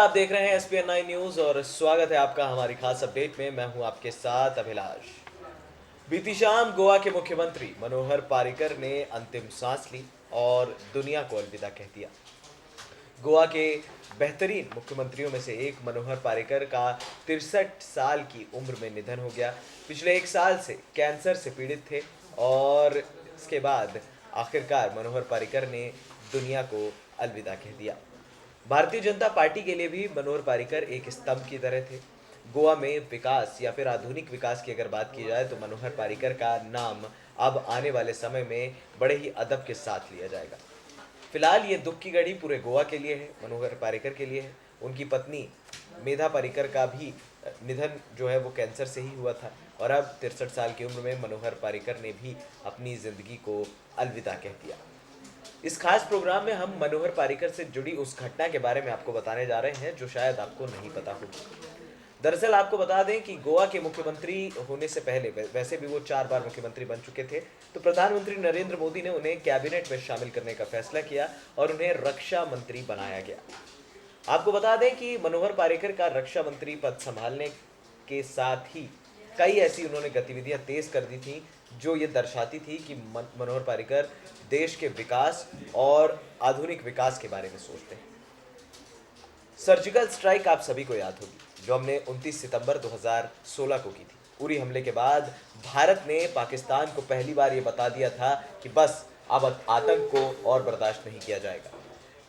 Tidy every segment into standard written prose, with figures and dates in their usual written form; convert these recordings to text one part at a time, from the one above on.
आप देख रहे हैं SPN9 न्यूज और स्वागत है आपका हमारी खास अपडेट में। मैं हूं आपके साथ अभिलाष। बीती शाम गोवा के मुख्यमंत्री मनोहर पार्रिकर ने अंतिम सांस ली और दुनिया को अलविदा कह दिया। गोवा के बेहतरीन मुख्यमंत्रियों में से एक मनोहर पार्रिकर का 63 साल की उम्र में निधन हो गया। पिछले एक साल से कैंसर से पीड़ित थे और इसके बाद आखिरकार मनोहर पार्रिकर ने दुनिया को अलविदा कह दिया। भारतीय जनता पार्टी के लिए भी मनोहर पार्रिकर एक स्तंभ की तरह थे। गोवा में विकास या फिर आधुनिक विकास की अगर बात की जाए तो मनोहर पार्रिकर का नाम अब आने वाले समय में बड़े ही अदब के साथ लिया जाएगा। फिलहाल ये दुख की घड़ी पूरे गोवा के लिए है, मनोहर पार्रिकर के लिए है। उनकी पत्नी मेधा पार्रिकर का भी निधन जो है वो कैंसर से ही हुआ था और अब 63 साल की उम्र में मनोहर पार्रिकर ने भी अपनी ज़िंदगी को अलविदा कह दिया। इस खास प्रोग्राम में हम मनोहर पार्रिकर से जुड़ी उस घटना के बारे में आपको बताने जा रहे हैं जो शायद आपको नहीं पता होगी। दरअसल आपको बता दें कि गोवा के मुख्यमंत्री होने से पहले, वैसे भी वो 4 बार मुख्यमंत्री बन चुके थे, तो प्रधानमंत्री नरेंद्र मोदी ने उन्हें कैबिनेट में शामिल करने का फैसला किया और उन्हें रक्षा मंत्री बनाया गया। आपको बता दें कि मनोहर पार्रिकर का रक्षा मंत्री पद संभालने के साथ ही कई ऐसी उन्होंने गतिविधियां तेज कर दी थी जो ये दर्शाती थी कि मनोहर पार्रिकर देश के विकास और आधुनिक विकास के बारे में सोचते हैं। सर्जिकल स्ट्राइक आप सभी को याद होगी जो हमने 29 सितंबर 2016 को की थी। उरी हमले के बाद भारत ने पाकिस्तान को पहली बार ये बता दिया था कि बस अब आतंक को और बर्दाश्त नहीं किया जाएगा।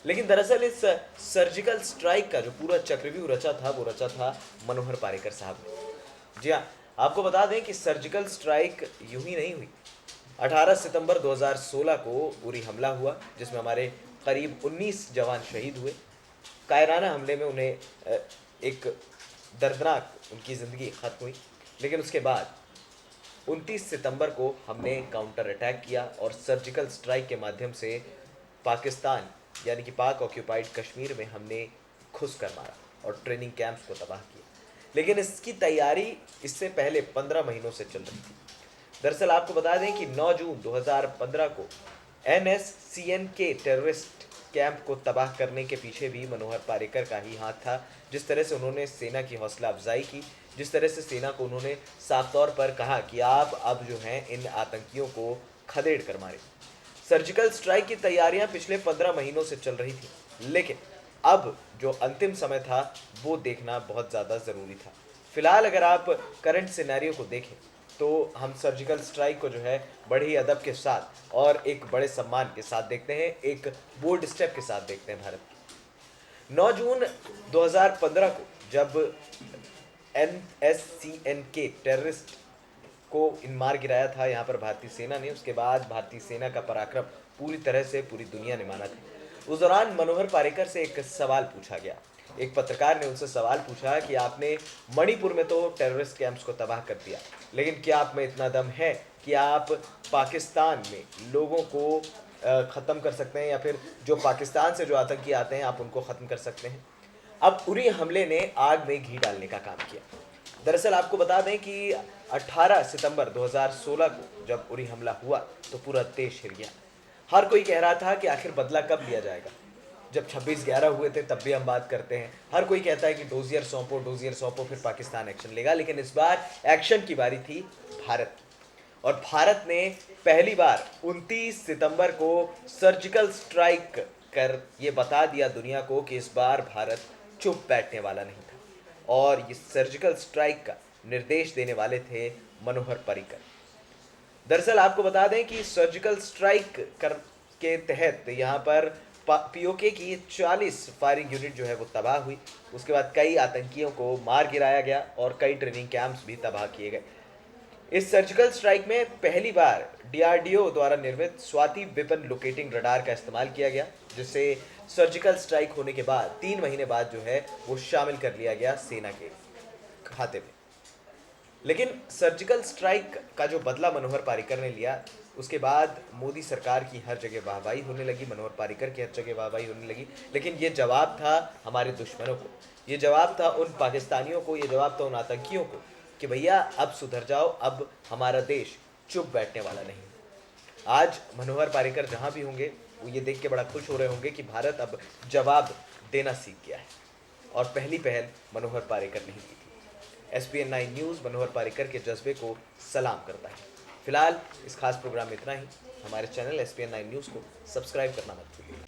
लेकिन दरअसल इस सर्जिकल स्ट्राइक का जो पूरा चक्रव्यूह रचा था वो रचा था मनोहर पार्रिकर साहब ने। जी हाँ, आपको बता दें कि सर्जिकल स्ट्राइक यूं ही नहीं हुई। 18 सितंबर 2016 को उरी हमला हुआ जिसमें हमारे करीब 19 जवान शहीद हुए। कायराना हमले में उन्हें एक दर्दनाक उनकी ज़िंदगी ख़त्म हुई। लेकिन उसके बाद 29 सितंबर को हमने काउंटर अटैक किया और सर्जिकल स्ट्राइक के माध्यम से पाकिस्तान यानी कि पाक ऑक्यूपाइड कश्मीर में हमने घुस कर मारा और ट्रेनिंग कैंप्स को तबाह किया। लेकिन इसकी तैयारी इससे पहले 15 महीनों से चल रही थी। दरअसल आपको बता दें कि 9 जून 2015 को NSCN-K टेररिस्ट कैंप को तबाह करने के पीछे भी मनोहर पार्रिकर का ही हाथ था। जिस तरह से उन्होंने सेना की हौसला अफजाई की, जिस तरह से सेना को उन्होंने साफ तौर पर कहा कि आप अब जो हैं इन आतंकियों को खदेड़ कर मारें। सर्जिकल स्ट्राइक की तैयारियां पिछले 15 महीनों से चल रही थी, लेकिन अब जो अंतिम समय था वो देखना बहुत ज़्यादा ज़रूरी था। फिलहाल अगर आप करंट सिनेरियो को देखें तो हम सर्जिकल स्ट्राइक को जो है बड़े ही अदब के साथ और एक बड़े सम्मान के साथ देखते हैं, एक बोल्ड स्टेप के साथ देखते हैं भारत की। 9 जून 2015 को जब NSCN-K टेररिस्ट को मार गिराया था यहाँ पर भारतीय सेना ने, उसके बाद भारतीय सेना का पराक्रम पूरी तरह से पूरी दुनिया ने माना था। उस दौरान मनोहर पार्रिकर से एक सवाल पूछा गया। एक पत्रकार ने उनसे सवाल पूछा कि आपने मणिपुर में तो टेररिस्ट कैंप्स को तबाह कर दिया, लेकिन क्या आप में इतना दम है कि आप पाकिस्तान में लोगों को ख़त्म कर सकते हैं या फिर जो पाकिस्तान से जो आतंकी आते हैं आप उनको ख़त्म कर सकते हैं? अब उरी हमले ने आग में घी डालने का काम किया। दरअसल आपको बता दें कि 18 सितंबर 2016 को जब उरी हमला हुआ तो पूरा देश हिल गया। हर कोई कह रहा था कि आखिर बदला कब लिया जाएगा। जब 26/11 हुए थे तब भी हम बात करते हैं, हर कोई कहता है कि डोजियर सौंपो फिर पाकिस्तान एक्शन लेगा। लेकिन इस बार एक्शन की बारी थी भारत और भारत ने पहली बार 29 सितंबर को सर्जिकल स्ट्राइक कर ये बता दिया दुनिया को कि इस बार भारत चुप बैठने वाला नहीं था। और ये सर्जिकल स्ट्राइक का निर्देश देने वाले थे मनोहर पार्रिकर। दरअसल आपको बता दें कि सर्जिकल स्ट्राइक के तहत यहाँ पर POK की 40 फायरिंग यूनिट जो है वो तबाह हुई। उसके बाद कई आतंकियों को मार गिराया गया और कई ट्रेनिंग कैंप्स भी तबाह किए गए। इस सर्जिकल स्ट्राइक में पहली बार DRDO द्वारा निर्मित स्वाति वेपन लोकेटिंग रडार का इस्तेमाल किया गया, जिससे सर्जिकल स्ट्राइक होने के बाद 3 महीने बाद जो है वो शामिल कर लिया गया सेना के खाते में। लेकिन सर्जिकल स्ट्राइक का जो बदला मनोहर पार्रिकर ने लिया, उसके बाद मोदी सरकार की हर जगह वाहवाही होने लगी, मनोहर पार्रिकर की हर जगह वाहवाही होने लगी। लेकिन ये जवाब था हमारे दुश्मनों को, ये जवाब था उन पाकिस्तानियों को, ये जवाब था उन आतंकियों को कि भैया अब सुधर जाओ, अब हमारा देश चुप बैठने वाला नहीं। आज मनोहर पार्रिकर जहाँ भी होंगे वो ये देख के बड़ा खुश हो रहे होंगे कि भारत अब जवाब देना सीख गया है और पहली पहल मनोहर पारिकर ने ही की थी। SPN9 न्यूज़ मनोहर पारिकर के जज्बे को सलाम करता है। फिलहाल इस खास प्रोग्राम में इतना ही। हमारे चैनल SPN9 न्यूज़ को सब्सक्राइब करना मत भूलिएगा।